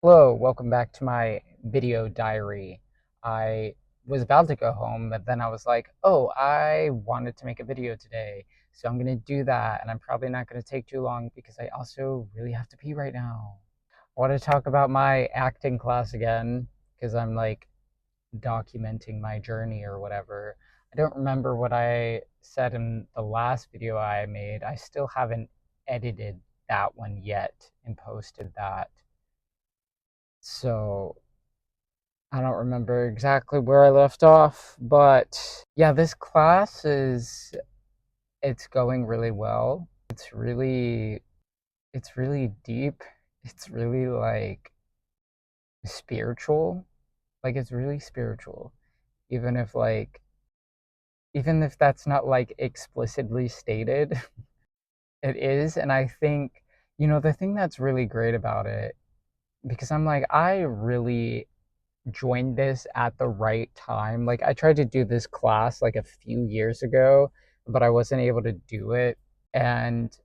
Hello, welcome back to my video diary. I was about to go home, but then I was like, oh, I wanted to make a video today, so I'm gonna do that, and I'm probably not gonna take too long because I also really have to pee right now. I want to talk about my acting class again because I'm like documenting my journey or whatever. I don't remember what I said in the last video I made. I still haven't edited that one yet and posted that. So I don't remember exactly where I left off, but yeah, this class it's going really well. It's really deep. It's really like spiritual. Like it's really spiritual. Even if like even if that's not like explicitly stated, it is. And I think, the thing that's really great about it, because I'm like, I really joined this at the right time. Like I tried to do this class like a few years ago, but I wasn't able to do it. And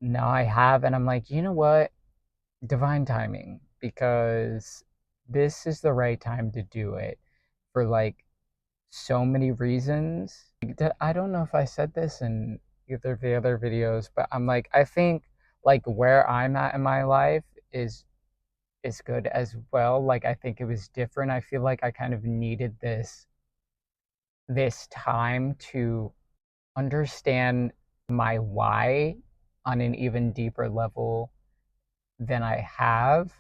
now I have, and I'm like, you know what? Divine timing, because this is the right time to do it for like so many reasons. I don't know if I said this in either of the other videos, but I'm like, I think like where I'm at in my life is good as well. Like I think it was different. I feel like I kind of needed this time to understand my why on an even deeper level than I have,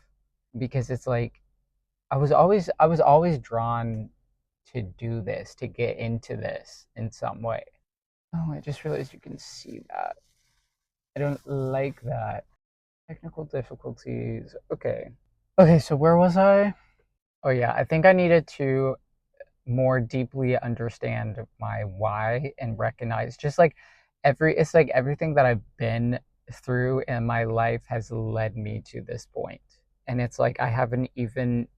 because it's like I was always drawn to do this, to get into this in some way. Oh, I just realized you can see that. I don't like that. Technical difficulties. Okay. Okay, so where was I? Oh yeah, I think I needed to more deeply understand my why and recognize just like it's like everything that I've been through in my life has led me to this point. And it's like I have an even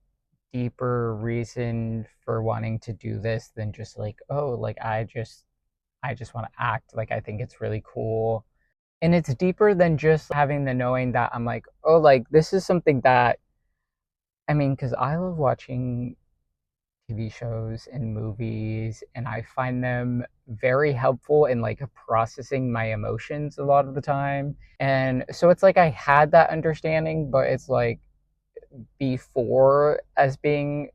deeper reason for wanting to do this than just like, oh, like I just want to act. Like I think it's really cool. And it's deeper than just having the knowing that I'm like, oh, like this is something that I mean, because I love watching TV shows and movies, and I find them very helpful in like processing my emotions a lot of the time. And so it's like I had that understanding, but it's like before as being,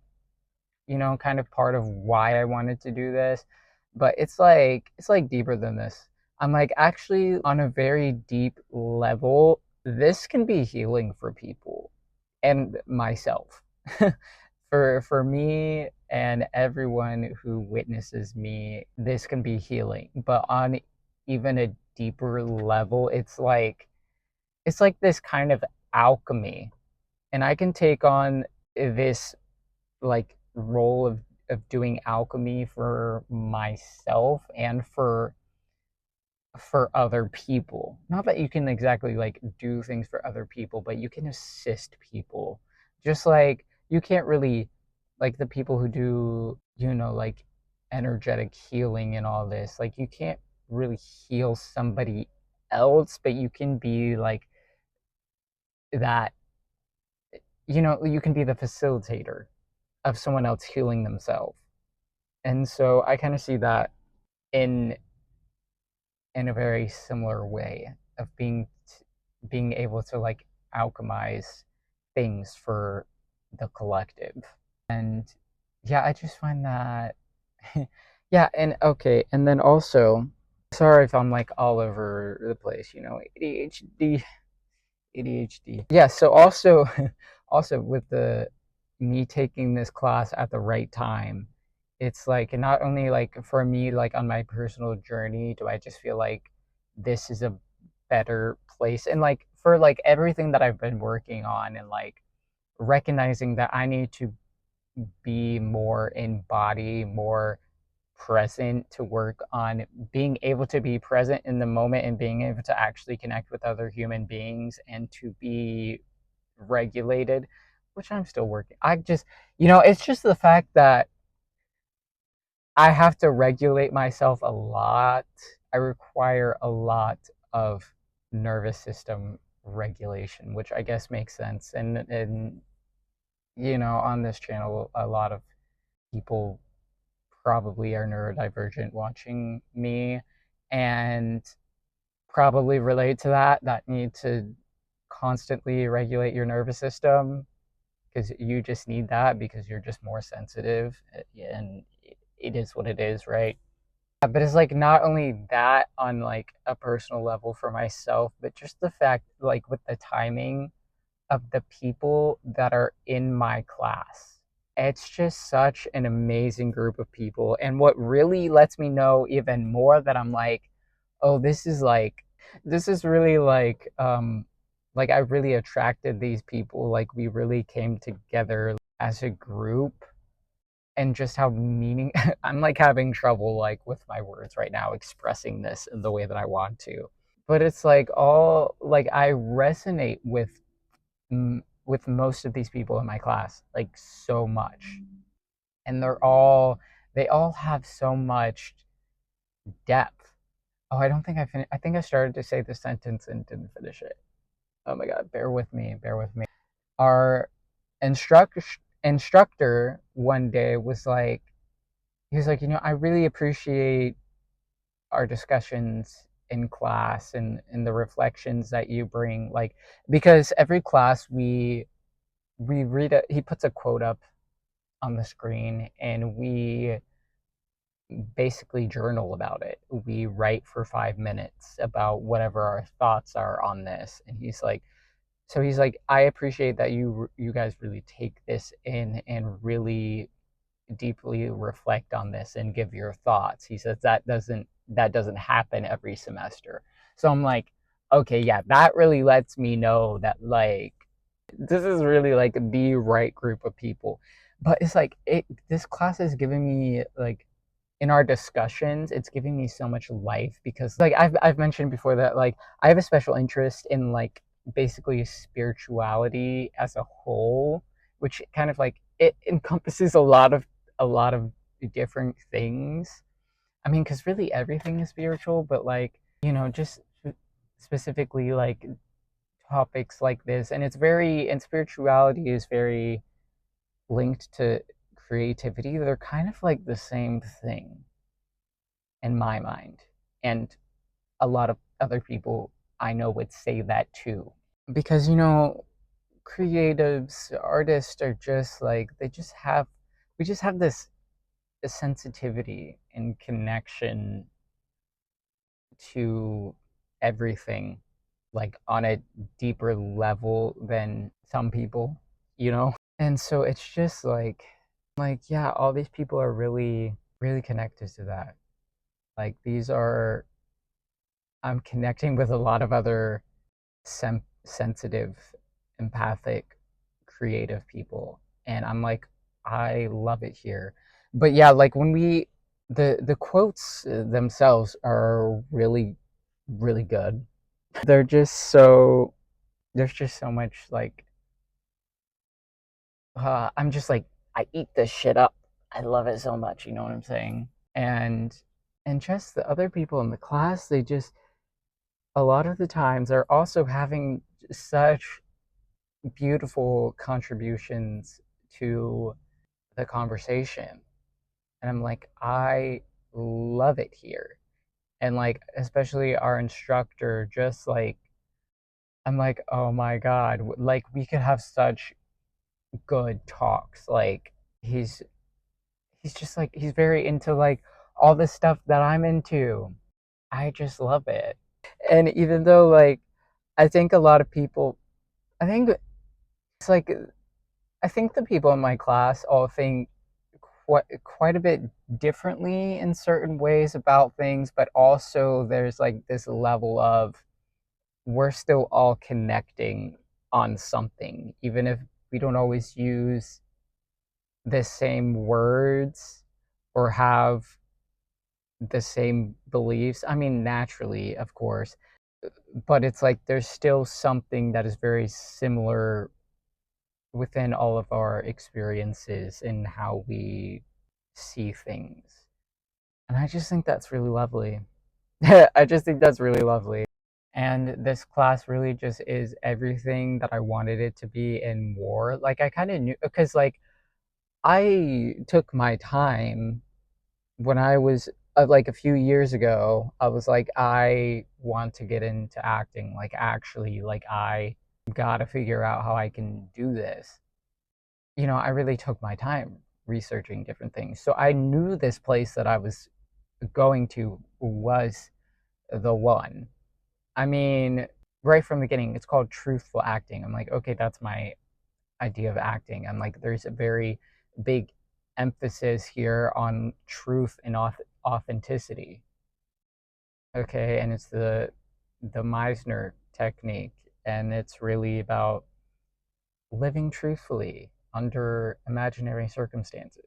kind of part of why I wanted to do this. But it's like deeper than this. I'm like actually on a very deep level, this can be healing for people and myself. For me and everyone who witnesses me, this can be healing. But on even a deeper level, it's like this kind of alchemy. And I can take on this like role of doing alchemy for myself and for other people. Not that you can exactly like do things for other people, but you can assist people. Just like you can't really like the people who do, like energetic healing and all this. Like you can't really heal somebody else, but you can be like that, you can be the facilitator of someone else healing themselves. And so I kind of see that in in a very similar way of being able to like alchemize things for the collective. And yeah, I just find that yeah, and okay, and then also sorry if I'm like all over the place, ADHD. Yeah, so also also with the me taking this class at the right time, it's like not only like for me like on my personal journey do I just feel like this is a better place, and like for like everything that I've been working on, and like recognizing that I need to be more in body, more present, to work on being able to be present in the moment and being able to actually connect with other human beings and to be regulated, which I'm still working. It's just the fact that I have to regulate myself a lot. I require a lot of nervous system regulation, which I guess makes sense. And on this channel, a lot of people probably are neurodivergent watching me and probably relate to that need to constantly regulate your nervous system because you just need that because you're just more sensitive, and it is what it is, right? But it's like not only that on like a personal level for myself, but just the fact like with the timing of the people that are in my class. It's just such an amazing group of people. And what really lets me know even more that I'm like, oh, this is really like I really attracted these people. Like we really came together as a group, and just how meaning I'm like having trouble like with my words right now expressing this in the way that I want to. But it's like all like I resonate with most of these people in my class like so much, and they all have so much depth. Oh, I don't think I finished. I think I started to say the sentence and didn't finish it. Oh my god, bear with me, bear with me. Our instructor one day was like, he was like, I really appreciate our discussions in class and the reflections that you bring, like because every class we read it. He puts a quote up on the screen, and we basically journal about it. We write for 5 minutes about whatever our thoughts are on this. And he's like, I appreciate that you guys really take this in and really deeply reflect on this and give your thoughts. He says that doesn't happen every semester. So I'm like, okay, yeah, that really lets me know that like this is really like the right group of people. But it's like this class is giving me like in our discussions, it's giving me so much life because like I've mentioned before that like I have a special interest in like basically spirituality as a whole, which kind of like it encompasses a lot of different things. I mean, because really everything is spiritual, but like just specifically like topics like this, and and spirituality is very linked to creativity. They're kind of like the same thing in my mind. And a lot of other people I know would say that too. Because, creatives, artists are just like, we just have this sensitivity and connection to everything, like on a deeper level than some people, you know? And so it's just yeah, all these people are really, really connected to that. Like I'm connecting with a lot of other sensitive, empathic, creative people, and I'm like, I love it here. But yeah, like when the quotes themselves are really, really good. They're just so there's just so much like I'm just like I eat this shit up. I love it so much. You know what I'm saying? And just the other people in the class, they just a lot of the times are also having such beautiful contributions to the conversation. And I'm like, I love it here. And like, especially our instructor, just like, I'm like, oh my God, like we could have such good talks. Like, he's, he's just like, he's very into like all the stuff that I'm into. I just love it. And even though like, I think a lot of people, I think it's like I think the people in my class all think quite a bit differently in certain ways about things, but also there's like this level of we're still all connecting on something, even if we don't always use the same words or have the same beliefs. I mean, naturally, of course, but it's like there's still something that is very similar within all of our experiences and how we see things. And I just think that's really lovely. I just think that's really lovely. And this class really just is everything that I wanted it to be and more. Like I kind of knew because like I took my time when I was like a few years ago. I was like, I want to get into acting. Like actually, like I got to figure out how I can do this. I really took my time researching different things. So I knew this place that I was going to was the one. I mean, right from the beginning, it's called truthful acting. I'm like, okay, that's my idea of acting. I'm like, there's a very big emphasis here on truth and authenticity. Okay, and it's the Meisner technique, and it's really about living truthfully under imaginary circumstances.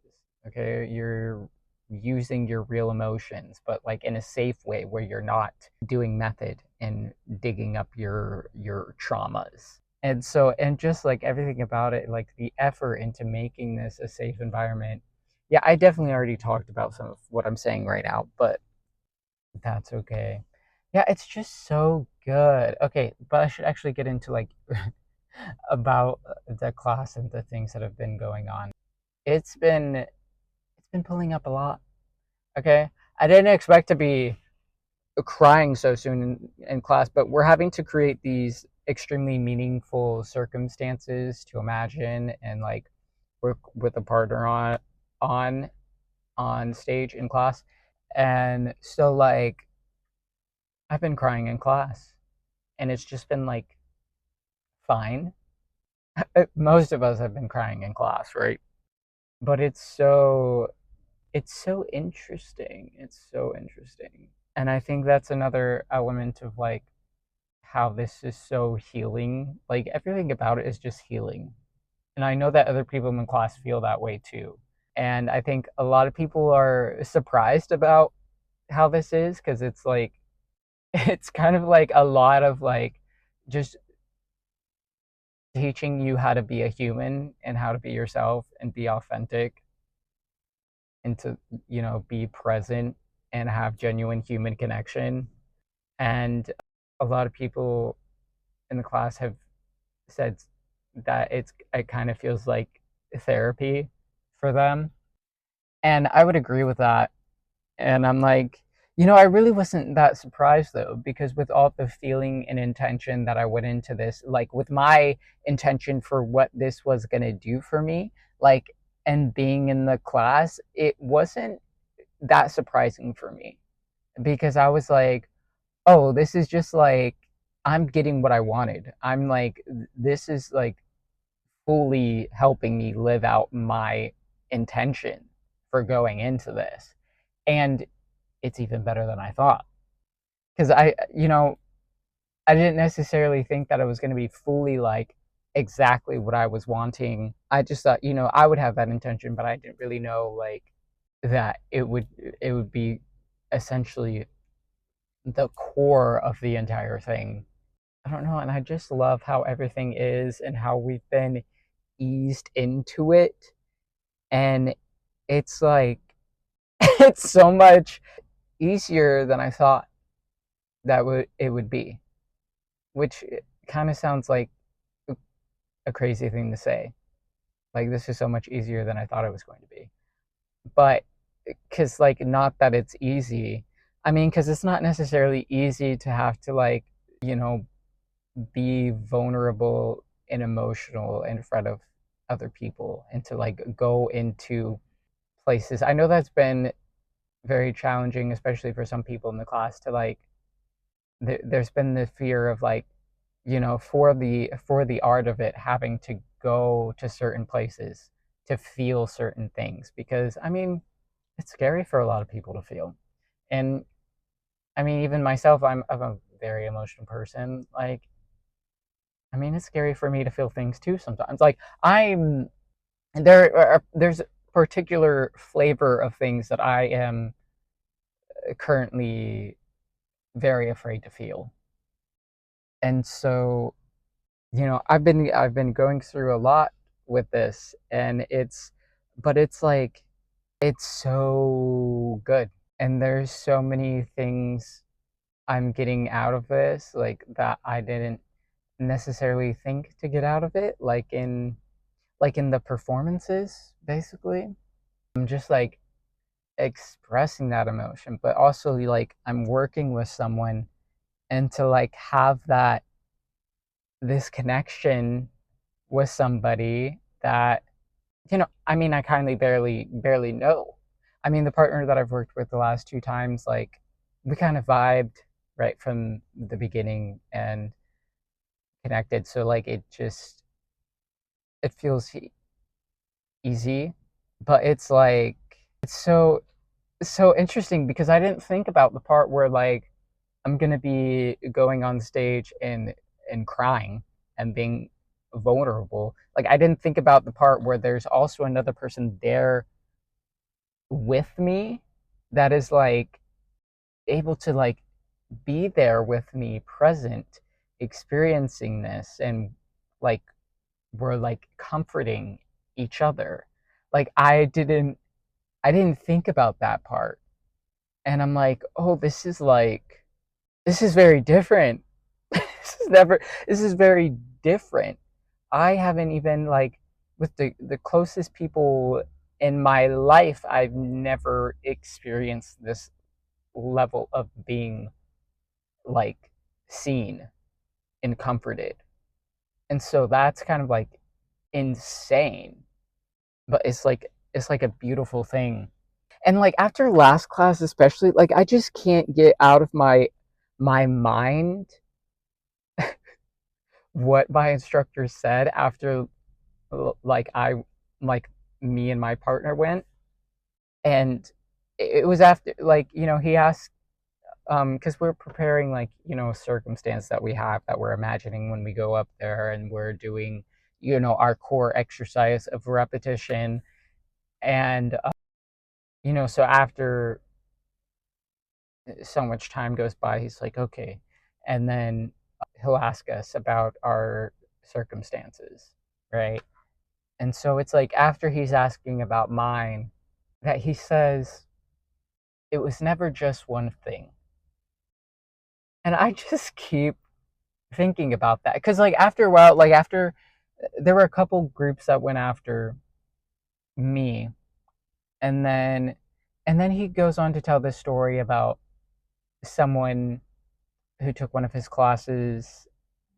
Okay, you're using your real emotions, but like in a safe way where you're not doing method and digging up your traumas. And just like everything about it, like the effort into making this a safe environment. Yeah, I definitely already talked about some of what I'm saying right now, but that's okay. Yeah, it's just so good. Okay, but I should actually get into like about the class and the things that have been going on. It's been pulling up a lot. Okay, I didn't expect to be crying so soon in class, but we're having to create these extremely meaningful circumstances to imagine and like work with a partner on on stage in class. And so like I've been crying in class, and it's just been like fine. Most of us have been crying in class, right? But it's so interesting. It's so interesting. And I think that's another element of like how this is so healing. Like everything about it is just healing. And I know that other people in the class feel that way too. And I think a lot of people are surprised about how this is because it's like it's kind of like a lot of like just teaching you how to be a human and how to be yourself and be authentic and to be present and have genuine human connection. And a lot of people in the class have said that it kind of feels like therapy for them, and I would agree with that. And I'm like, I really wasn't that surprised though, because with all the feeling and intention that I went into this, like with my intention for what this was going to do for me, like, and being in the class, it wasn't that surprising for me because I was like, oh, this is just like, I'm getting what I wanted. I'm like, this is like fully helping me live out my intention for going into this. And it's even better than I thought. Because I didn't necessarily think that it was going to be fully like exactly what I was wanting. I just thought, I would have that intention, but I didn't really know like that it would be essentially the core of the entire thing. I don't know, and I just love how everything is and how we've been eased into it, and it's like it's so much easier than I thought that would it would be, which kind of sounds like a crazy thing to say. Like this is so much easier than I thought it was going to be. But cuz like not that it's easy. I mean, cuz it's not necessarily easy to have to like, you know, be vulnerable and emotional in front of other people and to like go into places. I know that's been very challenging, especially for some people in the class to like there's been the fear of like for the art of it having to go to certain places to feel certain things because I mean it's scary for a lot of people to feel. And I mean even myself, I'm a very emotional person. Like I mean it's scary for me to feel things too sometimes. Like there's a particular flavor of things that I am currently very afraid to feel. And so I've been going through a lot with this, and but it's like it's so good, and there's so many things I'm getting out of this, like that I didn't necessarily think to get out of it, like in the performances, basically. I'm just like expressing that emotion, but also like I'm working with someone, and to like have that this connection with somebody that, I mean, I kindly barely know. I mean, the partner that I've worked with the last two times, like we kind of vibed right from the beginning and connected. So like it feels easy, but it's like it's so interesting because I didn't think about the part where like I'm gonna be going on stage and crying and being vulnerable. Like I didn't think about the part where there's also another person there with me that is like able to like be there with me present, experiencing this, and like we're like comforting each other. Like I didn't think about that part. And I'm like, oh, this is very different. This is very different. I haven't even like with the closest people in my life, I've never experienced this level of being like seen and comforted. And so that's kind of like insane, but it's like a beautiful thing. And like after last class especially, like I just can't get out of my mind what my instructor said after like I like me and my partner went. And it was after, like, he asked, because we're preparing, like, a circumstance that we have that we're imagining when we go up there, and we're doing, our core exercise of repetition. And so after so much time goes by, he's like, okay. And then he'll ask us about our circumstances, right? And so it's like after he's asking about mine, that he says, it was never just one thing. And I just keep thinking about that. Because, like, after a while, like, after there were a couple groups that went after me. And then he goes on to tell this story about someone who took one of his classes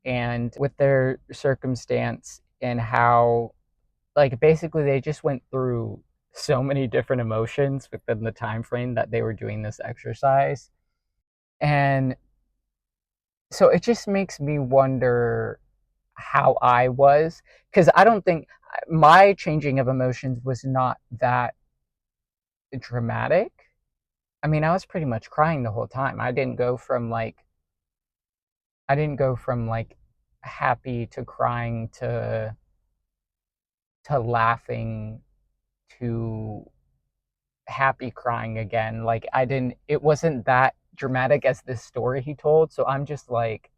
and with their circumstance, and how like basically they just went through so many different emotions within the time frame that they were doing this exercise. And so it just makes me wonder how I was, because I don't think my changing of emotions was not that dramatic. I mean, I was pretty much crying the whole time. I didn't go from like happy to crying to laughing to happy crying again. Like I didn't it wasn't that dramatic as this story he told. So I'm just like,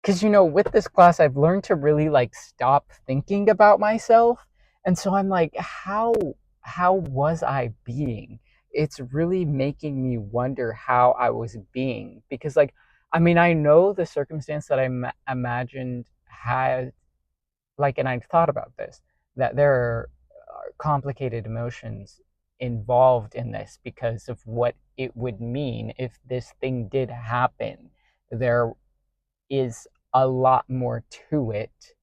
because with this class I've learned to really like stop thinking about myself. And so I'm like, how was I being? It's really making me wonder how I was being, because like, I mean, I know the circumstance that imagined had, like, and I've thought about this, that there are complicated emotions involved in this because of what it would mean if this thing did happen. There is a lot more to it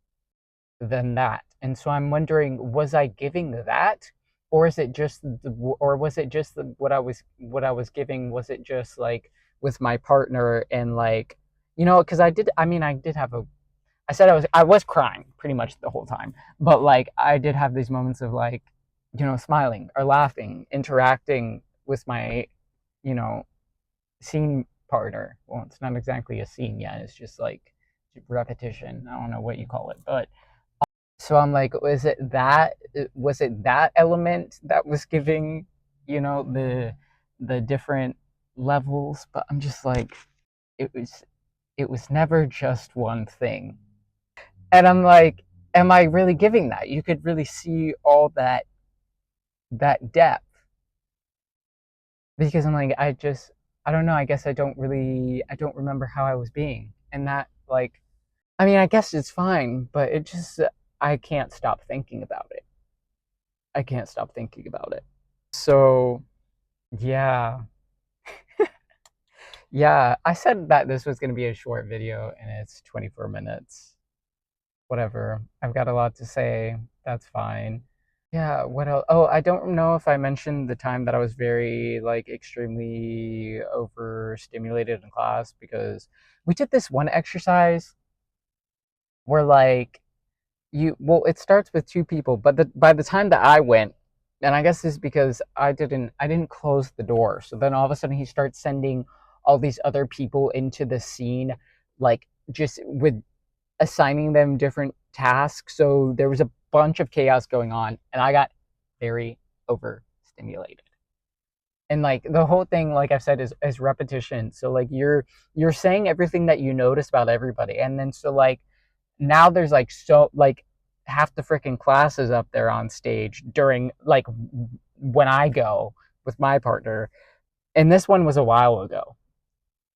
than that. And so I'm wondering, was I giving that, or is it just or was it just what I was giving, was it just like with my partner, and like, because I did have a I said I was crying pretty much the whole time, but like I did have these moments of like, smiling or laughing, interacting with my, you know, scene partner. Well, it's not exactly a scene yet. It's just like repetition. I don't know what you call it, but so I'm like, was it that element that was giving, the different levels? But I'm just like, it was it was never just one thing. And I'm like, am I really giving that? You could really see all that depth, because I'm like, I don't know, I guess I don't remember how I was being. And that, like, I mean, I guess it's fine, but it just, I can't stop thinking about it. I can't stop thinking about it. So, yeah. Yeah, I said that this was going to be a short video and it's 24 minutes. Whatever. I've got a lot to say. That's fine. Yeah, what else? Oh, I don't know if I mentioned the time that I was very, like, extremely overstimulated in class because we did this one exercise where, like, well, it starts with two people, but by the time that I went, and I guess this is because I didn't close the door. So then all of a sudden he starts sending all these other people into the scene, like, just with assigning them different tasks. So there was a bunch of chaos going on, and I got very overstimulated. And, like, the whole thing, like I've said, is repetition. So, like, you're saying everything that you notice about everybody, and then so, like, now there's, like, so, like, half the freaking class is up there on stage during, like, when I go with my partner. And this one was a while ago.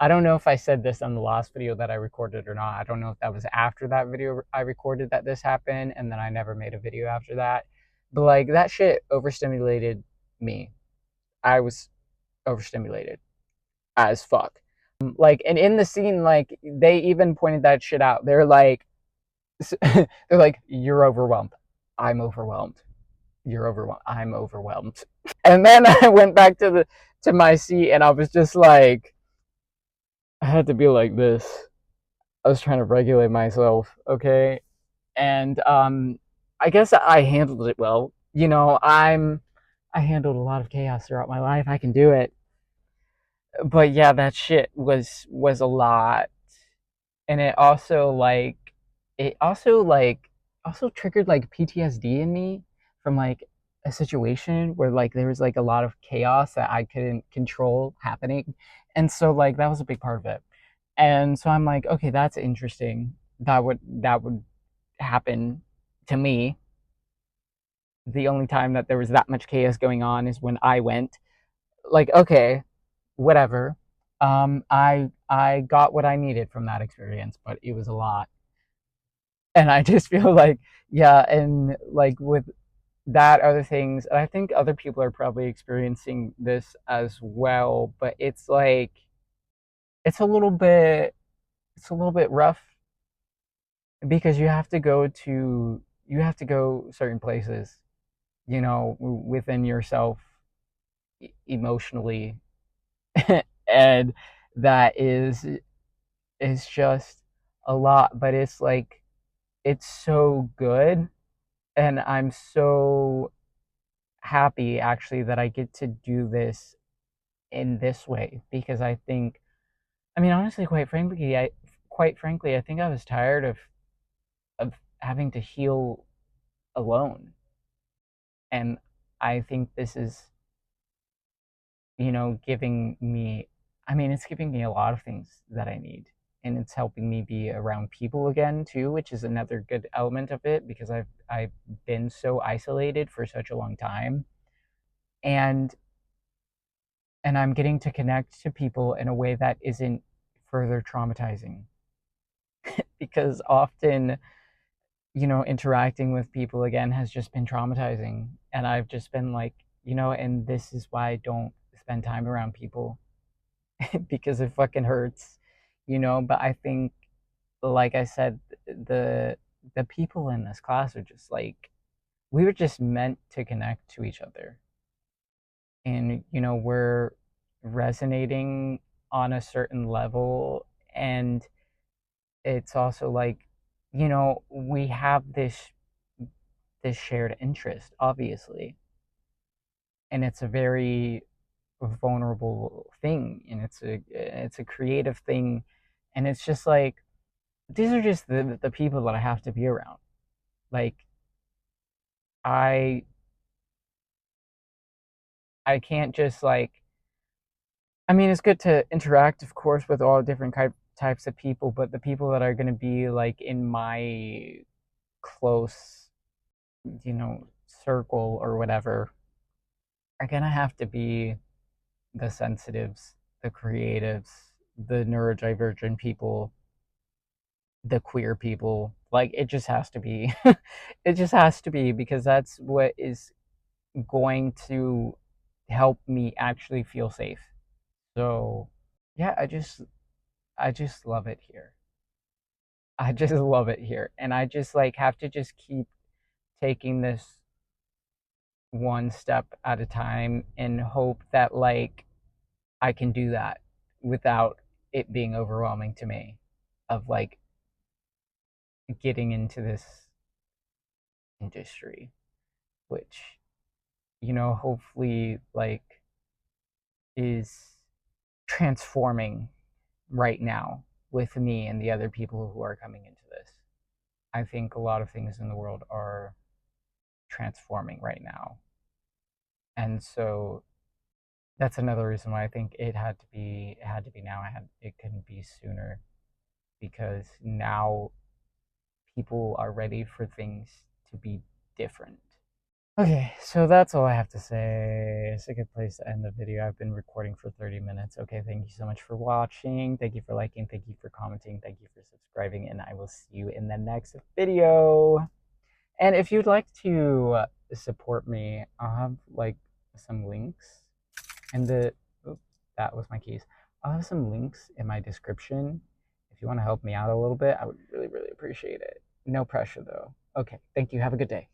I don't know if I said this on the last video that I recorded or not. I don't know if that was after that video I recorded that this happened, and then I never made a video after that. But, like, that shit overstimulated me. I was overstimulated as fuck. Like, and in the scene, like, they even pointed that shit out. They're like, you're overwhelmed. I'm overwhelmed. You're overwhelmed. I'm overwhelmed. And then I went back to my seat, and I was just like, I had to be like this. I was trying to regulate myself, okay? And I guess I handled it well. I handled a lot of chaos throughout my life. I can do it. But yeah, that shit was a lot. And it also triggered, like, PTSD in me from, like, a situation where, like, there was, like, a lot of chaos that I couldn't control happening. And so, like, that was a big part of it. And so I'm like, okay, that's interesting. That would happen to me. The only time that there was that much chaos going on is when I went. Like, okay, whatever. I got what I needed from that experience, but it was a lot. And I just feel like, yeah, and, like, with that, other things, and I think other people are probably experiencing this as well, but it's like, it's a little bit it's a little bit rough because you have to go certain places, within yourself, emotionally. And that is just a lot, but it's like, it's so good, and I'm so happy actually that I get to do this in this way because I mean, honestly, quite frankly, I think I was tired of having to heal alone. And I think this is, giving me, I mean, it's giving me a lot of things that I need. And it's helping me be around people again too, which is another good element of it because I've been so isolated for such a long time. And I'm getting to connect to people in a way that isn't further traumatizing. Because often, interacting with people again has just been traumatizing. And I've just been like, and this is why I don't spend time around people because it fucking hurts, But I think, like I said, the people in this class are just like, we were just meant to connect to each other. And, we're resonating on a certain level. And it's also like, we have this shared interest, obviously, and it's a very vulnerable thing, and it's a creative thing, and it's just like, these are just the people that I have to be around. Like, I I can't just, like, I mean, it's good to interact, of course, with all different types of people, but the people that are going to be, like, in my close, circle or whatever are going to have to be the sensitives. the creatives, the neurodivergent people, the queer people. Like it just has to be. It just has to be because that's what is going to help me actually feel safe. So, yeah, I just love it here. I just love it here. And I just like have to just keep taking this one step at a time and hope that like I can do that without it being overwhelming to me of like getting into this industry, which, hopefully like is transforming right now with me and the other people who are coming into this. I think a lot of things in the world are transforming right now. And so that's another reason why I think it had to be now. It couldn't be sooner because now people are ready for things to be different. Okay, so that's all I have to say. It's a good place to end the video. I've been recording for 30 minutes. Okay, thank you so much for watching. Thank you for liking. Thank you for commenting. Thank you for subscribing. And I will see you in the next video. And if you'd like to support me, I'll have like some links in the. Oops, that was my keys. I'll have some links in my description. If you want to help me out a little bit, I would really, really appreciate it. No pressure though. Okay, thank you. Have a good day.